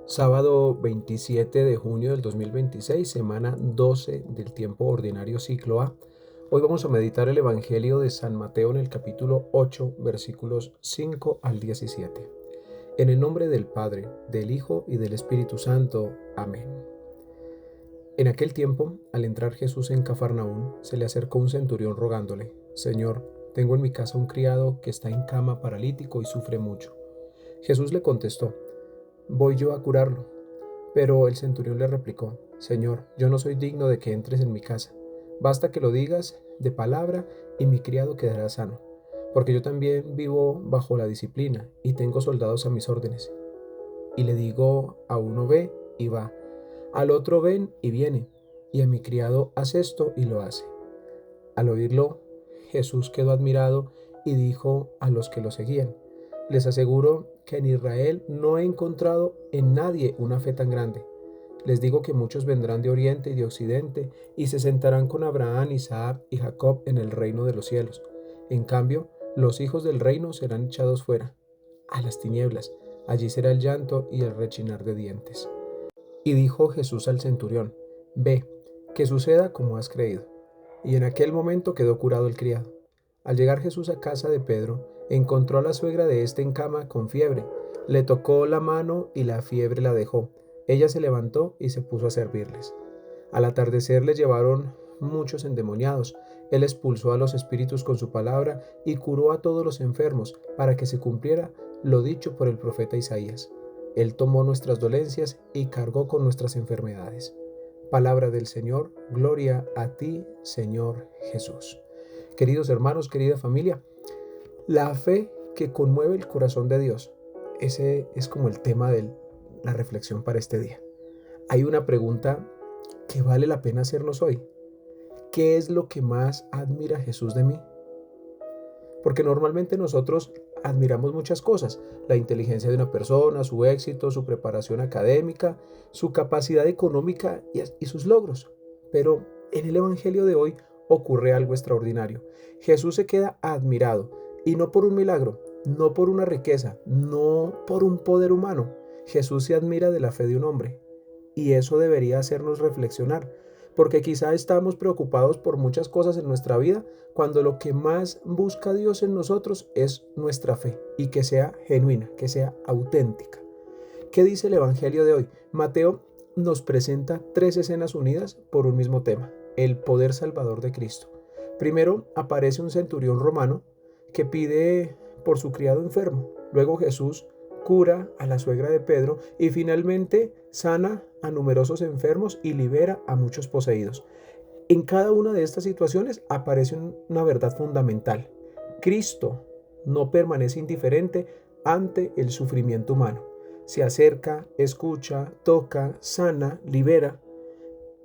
Sábado 27 de junio del 2026, semana 12 del tiempo ordinario ciclo A. Hoy vamos a meditar el Evangelio de San Mateo en el capítulo 8, versículos 5 al 17. En el nombre del Padre, del Hijo y del Espíritu Santo. Amén. En aquel tiempo, al entrar Jesús en Cafarnaún, se le acercó un centurión rogándole: Señor, tengo en mi casa un criado que está en cama paralítico y sufre mucho. Jesús le contestó: Voy yo a curarlo. Pero el centurión le replicó: Señor, yo no soy digno de que entres en mi casa. Basta que lo digas de palabra y mi criado quedará sano, porque yo también vivo bajo la disciplina y tengo soldados a mis órdenes. Y le digo a uno: ve y va, al otro: ven y viene, y a mi criado: haz esto y lo hace. Al oírlo, Jesús quedó admirado y dijo a los que lo seguían: Les aseguro que en Israel no he encontrado en nadie una fe tan grande. Les digo que muchos vendrán de oriente y de occidente y se sentarán con Abraham, Isaac y Jacob en el reino de los cielos. En cambio, los hijos del reino serán echados fuera, a las tinieblas. Allí será el llanto y el rechinar de dientes. Y dijo Jesús al centurión: Ve, que suceda como has creído. Y en aquel momento quedó curado el criado. Al llegar Jesús a casa de Pedro, encontró a la suegra de éste en cama con fiebre. Le tocó la mano y la fiebre la dejó. Ella se levantó y se puso a servirles. Al atardecer le llevaron muchos endemoniados. Él expulsó a los espíritus con su palabra y curó a todos los enfermos, para que se cumpliera lo dicho por el profeta Isaías. Él tomó nuestras dolencias y cargó con nuestras enfermedades. Palabra del Señor, gloria a ti, Señor Jesús. Queridos hermanos, querida familia, la fe que conmueve el corazón de Dios. Ese es como el tema de la reflexión para este día. Hay una pregunta que vale la pena hacernos hoy. ¿Qué es lo que más admira Jesús de mí? Porque normalmente nosotros admiramos muchas cosas: la inteligencia de una persona, su éxito, su preparación académica, su capacidad económica y sus logros. Pero en el Evangelio de hoy ocurre algo extraordinario. Jesús se queda admirado, y no por un milagro, no por una riqueza, no por un poder humano. Jesús se admira de la fe de un hombre. Y eso debería hacernos reflexionar, porque quizá estamos preocupados por muchas cosas en nuestra vida, cuando lo que más busca Dios en nosotros es nuestra fe, y que sea genuina, que sea auténtica. ¿Qué dice el Evangelio de hoy? Mateo nos presenta tres escenas unidas por un mismo tema: el poder salvador de Cristo. Primero aparece un centurión romano que pide por su criado enfermo. Luego Jesús cura a la suegra de Pedro y finalmente sana a numerosos enfermos y libera a muchos poseídos. En cada una de estas situaciones aparece una verdad fundamental: Cristo no permanece indiferente ante el sufrimiento humano. Se acerca, escucha, toca, sana, libera.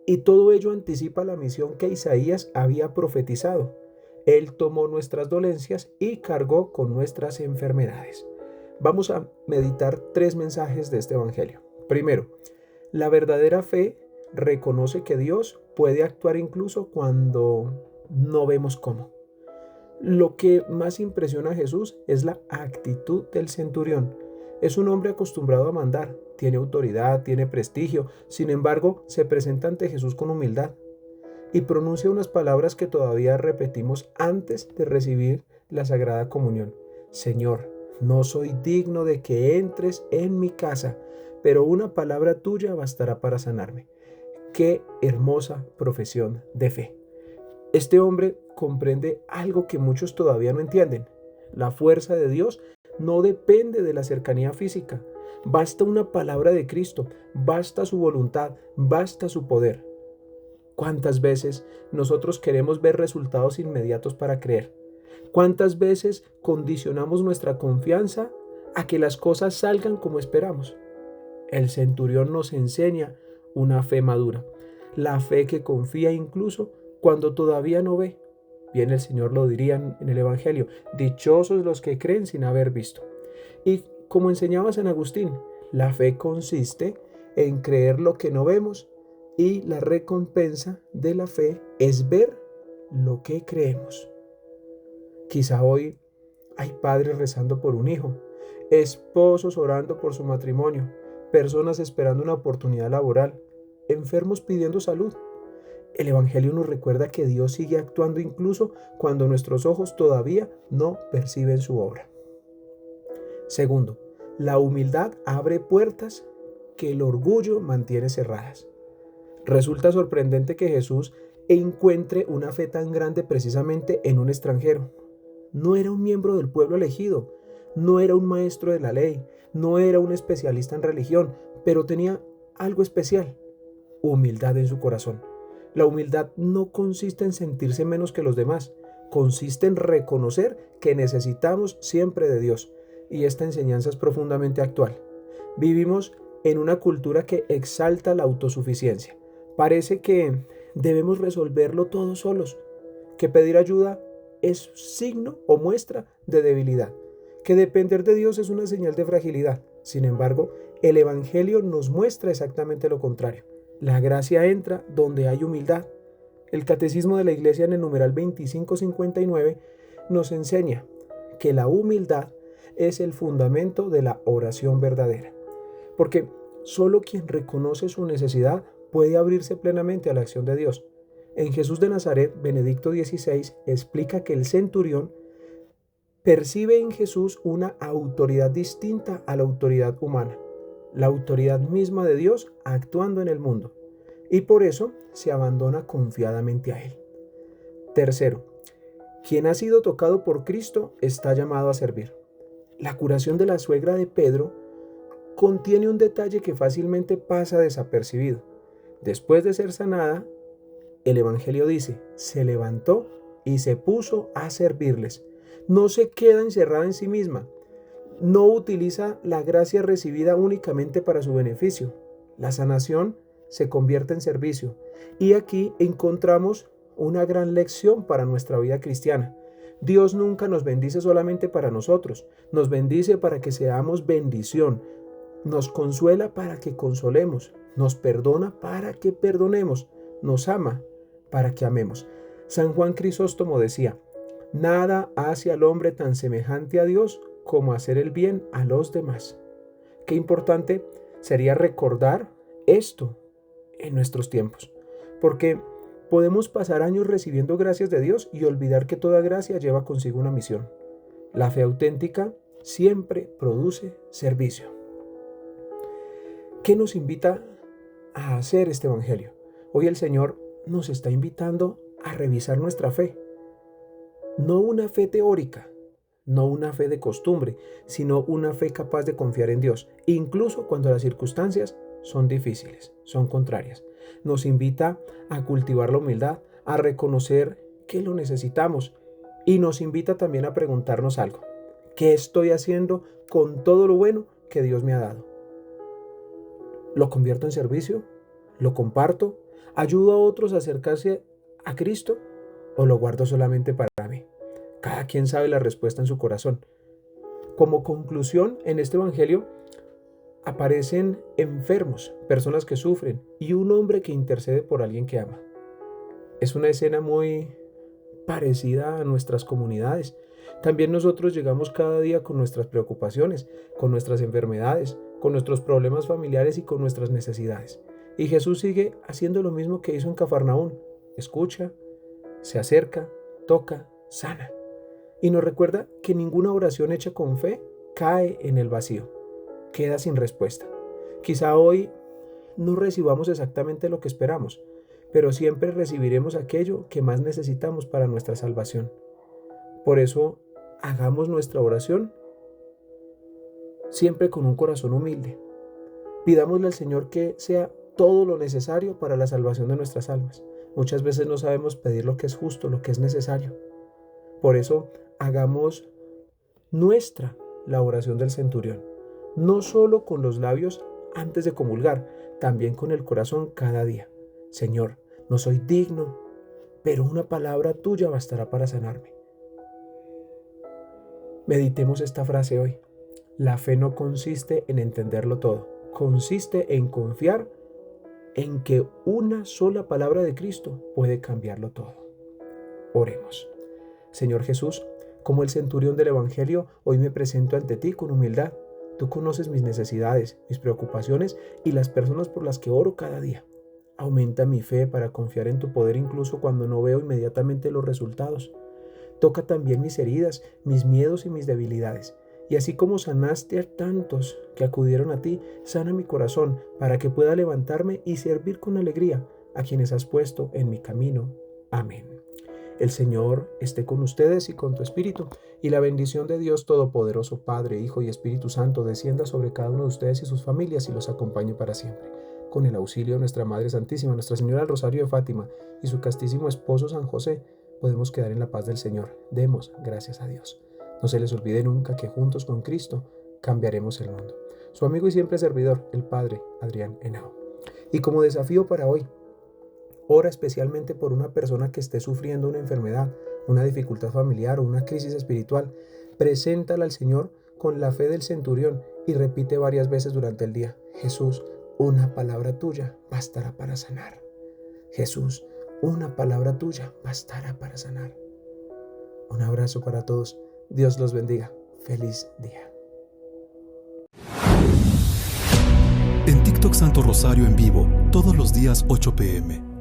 Y todo ello anticipa la misión que Isaías había profetizado. Él tomó nuestras dolencias y cargó con nuestras enfermedades. Vamos a meditar tres mensajes de este Evangelio. Primero, la verdadera fe reconoce que Dios puede actuar incluso cuando no vemos cómo. Lo que más impresiona a Jesús es la actitud del centurión. Es un hombre acostumbrado a mandar, tiene autoridad, tiene prestigio. Sin embargo, se presenta ante Jesús con humildad y pronuncia unas palabras que todavía repetimos antes de recibir la Sagrada Comunión: Señor, no soy digno de que entres en mi casa, pero una palabra tuya bastará para sanarme. Qué hermosa profesión de fe. Este hombre comprende algo que muchos todavía no entienden: la fuerza de Dios no depende de la cercanía física. Basta una palabra de Cristo, basta su voluntad, basta su poder. ¿Cuántas veces nosotros queremos ver resultados inmediatos para creer? ¿Cuántas veces condicionamos nuestra confianza a que las cosas salgan como esperamos? El centurión nos enseña una fe madura, la fe que confía incluso cuando todavía no ve. Bien, el Señor lo diría en el Evangelio: dichosos los que creen sin haber visto. Y como enseñaba San Agustín, la fe consiste en creer lo que no vemos, y la recompensa de la fe es ver lo que creemos. Quizá hoy hay padres rezando por un hijo, esposos orando por su matrimonio, personas esperando una oportunidad laboral, enfermos pidiendo salud. El Evangelio nos recuerda que Dios sigue actuando incluso cuando nuestros ojos todavía no perciben su obra. Segundo, la humildad abre puertas que el orgullo mantiene cerradas. Resulta sorprendente que Jesús encuentre una fe tan grande precisamente en un extranjero. No era un miembro del pueblo elegido, no era un maestro de la ley, no era un especialista en religión, pero tenía algo especial: humildad en su corazón. La humildad no consiste en sentirse menos que los demás, consiste en reconocer que necesitamos siempre de Dios. Y esta enseñanza es profundamente actual. Vivimos en una cultura que exalta la autosuficiencia. Parece que debemos resolverlo todos solos, que pedir ayuda es signo o muestra de debilidad, que depender de Dios es una señal de fragilidad. Sin embargo, el Evangelio nos muestra exactamente lo contrario. La gracia entra donde hay humildad. El Catecismo de la Iglesia, en el numeral 2559, nos enseña que la humildad es el fundamento de la oración verdadera, porque solo quien reconoce su necesidad puede abrirse plenamente a la acción de Dios. En Jesús de Nazaret, Benedicto XVI explica que el centurión percibe en Jesús una autoridad distinta a la autoridad humana, la autoridad misma de Dios actuando en el mundo, y por eso se abandona confiadamente a Él. Tercero, quien ha sido tocado por Cristo está llamado a servir. La curación de la suegra de Pedro contiene un detalle que fácilmente pasa desapercibido. Después de ser sanada, el Evangelio dice, se levantó y se puso a servirles. No se queda encerrada en sí misma. No utiliza la gracia recibida únicamente para su beneficio. La sanación se convierte en servicio. Y aquí encontramos una gran lección para nuestra vida cristiana. Dios nunca nos bendice solamente para nosotros, nos bendice para que seamos bendición, nos consuela para que consolemos, nos perdona para que perdonemos, nos ama para que amemos. San Juan Crisóstomo decía, nada hace al hombre tan semejante a Dios como hacer el bien a los demás. Qué importante sería recordar esto en nuestros tiempos, porque podemos pasar años recibiendo gracias de Dios y olvidar que toda gracia lleva consigo una misión. La fe auténtica siempre produce servicio. ¿Qué nos invita a hacer este Evangelio? Hoy el Señor nos está invitando a revisar nuestra fe. No una fe teórica, no una fe de costumbre, sino una fe capaz de confiar en Dios, incluso cuando las circunstancias son difíciles, son contrarias. Nos invita a cultivar la humildad, a reconocer que lo necesitamos y nos invita también a preguntarnos algo. ¿Qué estoy haciendo con todo lo bueno que Dios me ha dado? ¿Lo convierto en servicio? ¿Lo comparto? ¿Ayudo a otros a acercarse a Cristo? ¿O lo guardo solamente para mí? Cada quien sabe la respuesta en su corazón. Como conclusión, en este Evangelio aparecen enfermos, personas que sufren y un hombre que intercede por alguien que ama. Es una escena muy parecida a nuestras comunidades. También nosotros llegamos cada día con nuestras preocupaciones, con nuestras enfermedades, con nuestros problemas familiares y con nuestras necesidades. Y Jesús sigue haciendo lo mismo que hizo en Cafarnaún. Escucha, se acerca, toca, sana. Y nos recuerda que ninguna oración hecha con fe cae en el vacío, queda sin respuesta. Quizá hoy no recibamos exactamente lo que esperamos, pero siempre recibiremos aquello que más necesitamos para nuestra salvación. Por eso, hagamos nuestra oración siempre con un corazón humilde. Pidámosle al Señor que sea todo lo necesario para la salvación de nuestras almas. Muchas veces no sabemos pedir lo que es justo, lo que es necesario. Por eso, hagamos nuestra la oración del centurión, no solo con los labios antes de comulgar, también con el corazón cada día. Señor, no soy digno, pero una palabra tuya bastará para sanarme. Meditemos esta frase hoy. La fe no consiste en entenderlo todo, consiste en confiar en que una sola palabra de Cristo puede cambiarlo todo. Oremos. Señor Jesús, como el centurión del Evangelio, hoy me presento ante ti con humildad. Tú conoces mis necesidades, mis preocupaciones y las personas por las que oro cada día. Aumenta mi fe para confiar en tu poder incluso cuando no veo inmediatamente los resultados. Toca también mis heridas, mis miedos y mis debilidades. Y así como sanaste a tantos que acudieron a ti, sana mi corazón para que pueda levantarme y servir con alegría a quienes has puesto en mi camino. Amén. El Señor esté con ustedes y con tu espíritu, y la bendición de Dios Todopoderoso, Padre, Hijo y Espíritu Santo, descienda sobre cada uno de ustedes y sus familias y los acompañe para siempre. Con el auxilio de nuestra Madre Santísima, Nuestra Señora del Rosario de Fátima y su castísimo esposo San José, podemos quedar en la paz del Señor. Demos gracias a Dios. No se les olvide nunca que juntos con Cristo cambiaremos el mundo. Su amigo y siempre servidor, el Padre Adrián Henao. Y como desafío para hoy, ora especialmente por una persona que esté sufriendo una enfermedad, una dificultad familiar o una crisis espiritual. Preséntala al Señor con la fe del centurión y repite varias veces durante el día: Jesús, una palabra tuya bastará para sanar. Jesús, una palabra tuya bastará para sanar. Un abrazo para todos. Dios los bendiga. Feliz día. En TikTok Santo Rosario en vivo, todos los días 8 p.m.